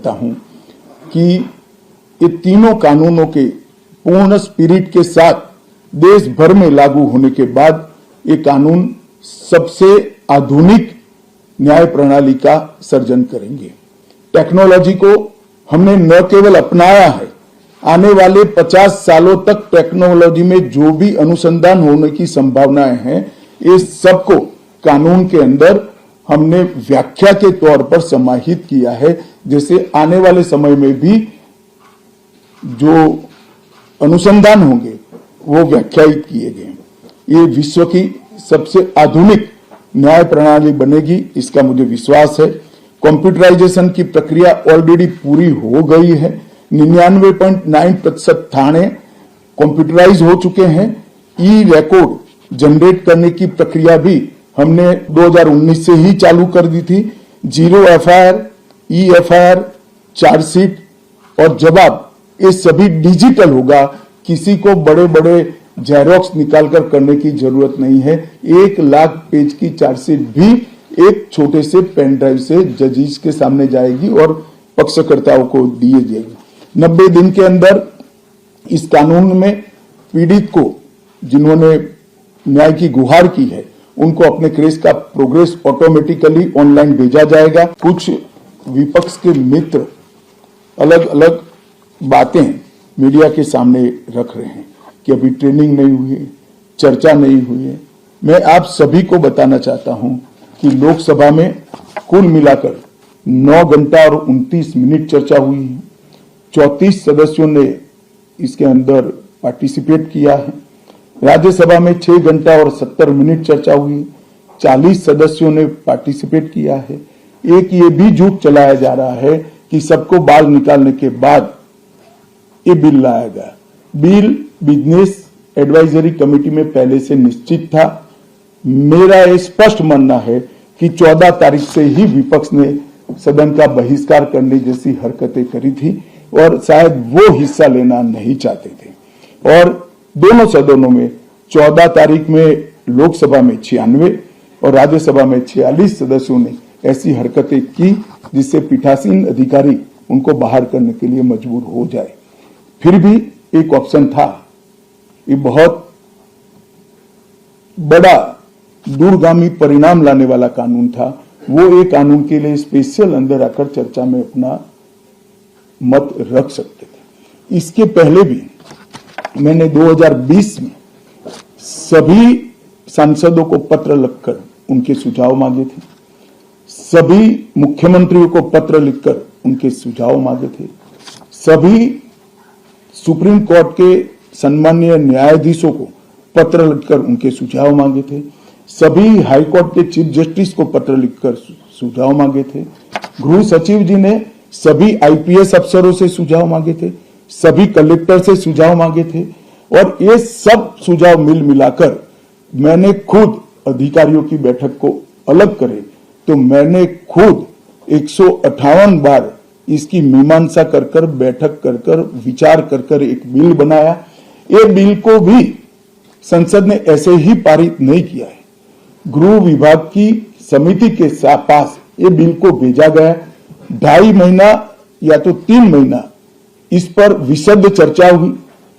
चाहता हूं कि ये तीनों कानूनों के पूर्ण स्पिरिट के साथ देश भर में लागू होने के बाद ये कानून सबसे आधुनिक न्याय प्रणाली का सर्जन करेंगे। टेक्नोलॉजी को हमने न केवल अपनाया है, आने वाले 50 सालों तक टेक्नोलॉजी में जो भी अनुसंधान होने की संभावनाएं हैं, ये सबको कानून के अंदर हमने व्याख्या के तौर पर समाहित किया है, जैसे आने वाले समय में भी जो अनुसंधान होंगे वो व्याख्यायित किए गए। ये विश्व की सबसे आधुनिक न्याय प्रणाली बनेगी, इसका मुझे विश्वास है। कंप्यूटराइजेशन की प्रक्रिया ऑलरेडी पूरी हो गई है। 99.9% थाने कंप्यूटराइज हो चुके हैं। ई रिकॉर्ड जनरेट करने की प्रक्रिया भी हमने 2019 से ही चालू कर दी थी। 0 एफआईआर, ई एफआईआर, चार्जशीट और जवाब, ये सभी डिजिटल होगा। किसी को बड़े बड़े जेरोक्स निकालकर करने की जरूरत नहीं है। 1 लाख पेज की चार्जशीट भी एक छोटे से पेन ड्राइव से जजेस के सामने जाएगी और पक्षकर्ताओं को दिए जाएगी। 90 दिन के अंदर इस कानून में पीड़ित को, जिन्होंने न्याय की गुहार की है, उनको अपने केस का प्रोग्रेस ऑटोमेटिकली ऑनलाइन भेजा जाएगा। कुछ विपक्ष के मित्र अलग अलग बातें मीडिया के सामने रख रहे हैं कि अभी ट्रेनिंग नहीं हुई है, चर्चा नहीं हुई है। मैं आप सभी को बताना चाहता हूं कि लोकसभा में कुल मिलाकर 9 घंटा और 29 मिनट चर्चा हुई है। 34 सदस्यों ने इसके अंदर पार्टिसिपेट किया है। राज्यसभा में 6 घंटा और 70 मिनट चर्चा हुई। 40 सदस्यों ने पार्टिसिपेट किया है। एक ये भी झूठ चलाया जा रहा है कि सबको बाल निकालने के बाद ये बिल लाया गया। बिल बिजनेस एडवाइजरी कमेटी में पहले से निश्चित था। मेरा ये स्पष्ट मानना है कि 14 तारीख से ही विपक्ष ने सदन का बहिष्कार करने जैसी हरकतें करी थी और शायद वो हिस्सा लेना नहीं चाहते थे। और दोनों सदनों में 14 तारीख में लोकसभा में 96 और राज्यसभा में 46 सदस्यों ने ऐसी हरकतें की जिससे पीठासीन अधिकारी उनको बाहर करने के लिए मजबूर हो जाए। फिर भी एक ऑप्शन था। ये बहुत बड़ा दूरगामी परिणाम लाने वाला कानून था। वो एक कानून के लिए स्पेशल अंदर आकर चर्चा में अपना मत रख सकते थे। इसके पहले भी मैंने 2020 में सभी सांसदों को पत्र लिखकर उनके सुझाव मांगे थे। सभी मुख्यमंत्रियों को पत्र लिखकर उनके सुझाव मांगे थे। सभी सुप्रीम कोर्ट के सम्मानीय न्यायाधीशों को पत्र लिखकर उनके सुझाव मांगे थे। सभी हाई कोर्ट के चीफ जस्टिस को पत्र लिखकर सुझाव मांगे थे। गृह सचिव जी ने सभी आईपीएस अफसरों से सुझाव मांगे थे। सभी कलेक्टर से सुझाव मांगे थे और ये सब सुझाव मिल मिलाकर मैंने खुद अधिकारियों की बैठक को अलग करे तो मैंने खुद 158 बार इसकी मीमांसा कर बैठक कर विचार कर एक बिल बनाया। ये बिल को भी संसद ने ऐसे ही पारित नहीं किया है। गृह विभाग की समिति के पास ये बिल को भेजा गया। 2.5 महीना या तो 3 महीना इस पर विशद चर्चा हुई।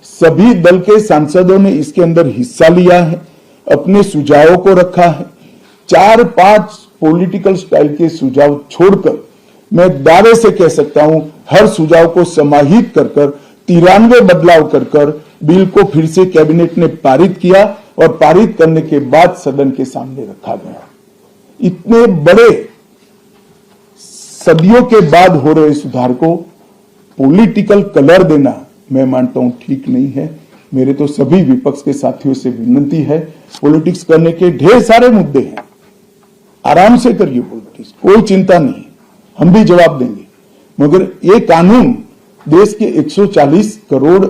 सभी दल के सांसदों ने इसके अंदर हिस्सा लिया है, अपने सुझावों को रखा है। 4-5 पॉलिटिकल स्टाइल के सुझाव छोड़कर मैं दावे से कह सकता हूं हर सुझाव को समाहित कर 93 बदलाव कर बिल को फिर से कैबिनेट ने पारित किया और पारित करने के बाद सदन के सामने रखा गया। इतने बड़े सदियों के बाद हो रहे सुधार को पॉलिटिकल कलर देना मैं मानता हूं ठीक नहीं है। मेरे तो सभी विपक्ष के साथियों से विनती है, पॉलिटिक्स करने के ढेर सारे मुद्दे हैं, आराम से करिए पॉलिटिक्स, कोई चिंता नहीं, हम भी जवाब देंगे। मगर ये कानून देश के 140 करोड़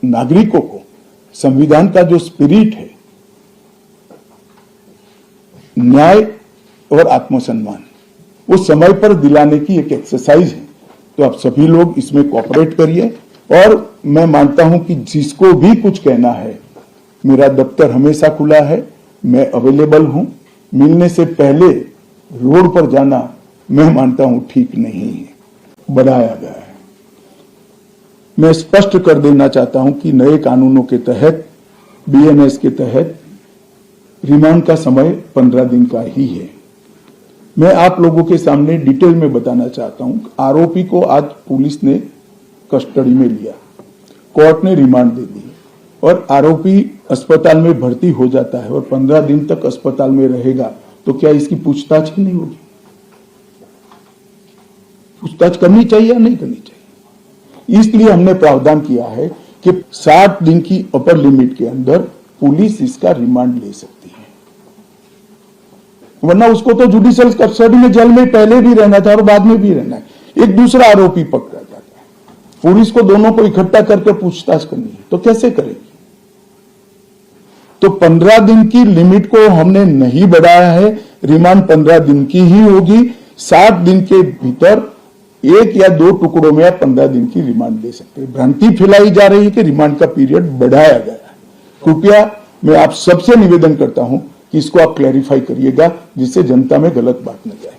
नागरिकों को संविधान का जो स्पिरिट है, न्याय और आत्मसम्मान, वो समय पर दिलाने की एक एक्सरसाइज है। तो आप सभी लोग इसमें कोऑपरेट करिए और मैं मानता हूं कि जिसको भी कुछ कहना है, मेरा दफ्तर हमेशा खुला है, मैं अवेलेबल हूं। मिलने से पहले रोड पर जाना मैं मानता हूं ठीक नहीं है। बढ़ाया गया है। मैं स्पष्ट कर देना चाहता हूं कि नए कानूनों के तहत, बीएनएस के तहत रिमांड का समय 15 दिन का ही है। मैं आप लोगों के सामने डिटेल में बताना चाहता हूं, आरोपी को आज पुलिस ने कस्टडी में लिया, कोर्ट ने रिमांड दे दी और आरोपी अस्पताल में भर्ती हो जाता है और 15 दिन तक अस्पताल में रहेगा, तो क्या इसकी पूछताछ ही नहीं होगी? पूछताछ करनी चाहिए या नहीं करनी चाहिए? इसलिए हमने प्रावधान किया है कि 60 दिन की अपर लिमिट के अंदर पुलिस इसका रिमांड ले सकती है, वरना उसको तो जुडिशियल कस्टडी में जेल में पहले भी रहना था और बाद में भी रहना है। एक दूसरा आरोपी पकड़ा जाता है, पुलिस को दोनों को इकट्ठा करके पूछताछ करनी है, तो कैसे करेगी? तो 15 दिन की लिमिट को हमने नहीं बढ़ाया है, रिमांड 15 दिन की ही होगी। 60 दिन के भीतर एक या दो टुकड़ों में आप 15 दिन की रिमांड ले सकते हैं। भ्रांति फैलाई जा रही है कि रिमांड का पीरियड बढ़ाया गया है। कृपया मैं आप सबसे निवेदन करता हूं कि इसको आप क्लैरिफाई करिएगा, जिससे जनता में गलत बात न जाए।